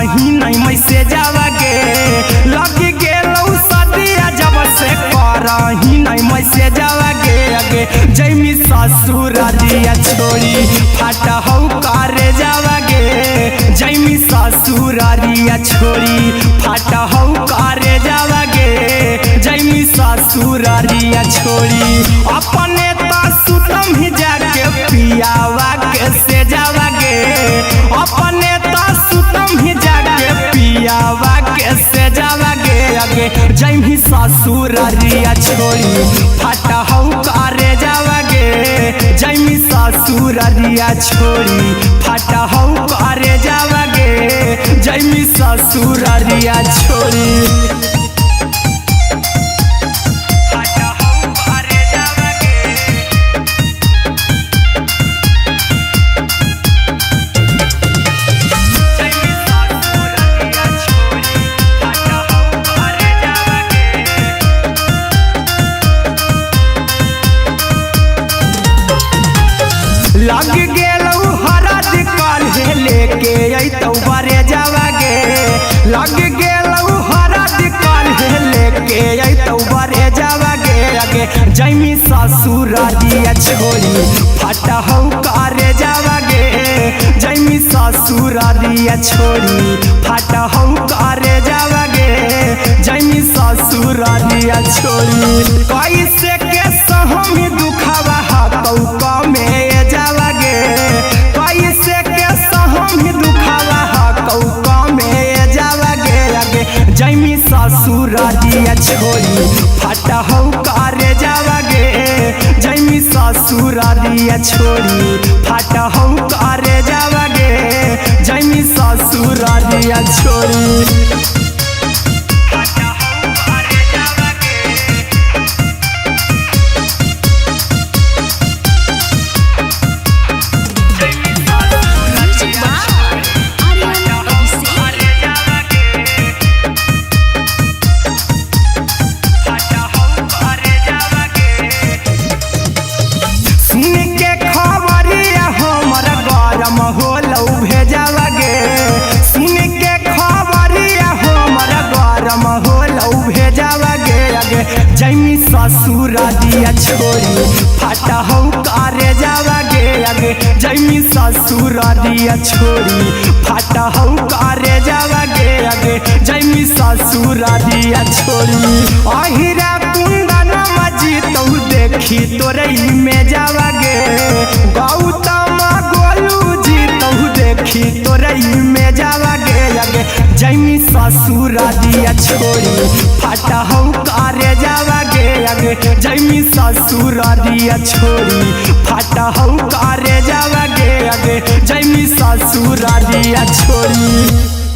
करही नहीं मैसे जावागे लग गेलौ सदिया जब से करही नहीं मैसे जावागे आगे जैमी ससुरारिया छोड़ी फाटा हौ करे जावागे जैमी ससुरारिया छोड़ी फाटा हौ करे जावागे जैमी ससुरारिया छोड़ी अपने सुतम ही जाके पियावा के से जावागे अपने सुतम ही जाके पियावा के से जावागे आगे जैमी ससुरारिया छोड़ी फाटा हौ करे जावागे जैमी ससुरारिया छोड़ी फाटा हौ करे जावागे जैमी ससुरारिया छोड़ी लग गेलौ हरद काल्हे लेके अइतौ बरे जावागे लग गेलौ हरद काल्हे लेके अइतौ बरे जावागे आगे जैमी ससुरारिया छोड़ी फाटा हौ करे जावागे जैमी ससुरारिया छोड़ी फाटा हौ करे जावागे जैमी ससुरारिया छोड़ी कैसे के सहम दुखवा हतौ कमे जावागे कैसे के सहम दुखवा हतौ कमे जावागे आगे जैमी ससुरारिया छोड़ी फाटा हौ करे जावागे जैमी ससुरारिया छोड़ी फाटा हौ करे जावागे जैमी ससुरारिया छोड़ी होलौ भेजावागे सुन के खबरिया हमर गरम होलौ भेजावागे आगे जैमी ससुरारिया छोड़ी फाटा हौ करे जावागे आगे जैमी ससुरारिया छोड़ी फाटा हौ करे जावागे आगे जैमी ससुरारिया छोड़ी अहिरा कुंदन मजी तौ देखी तोरई में जावागे गौतम देखी तोरई में जावागे आगे जैमी ससुरारिया छोड़ी फाटा हौ करे जावागे आगे जैमी ससुरारिया छोड़ी फाटा हौ करे जावागे आगे जैमी ससुरारिया छोड़ी।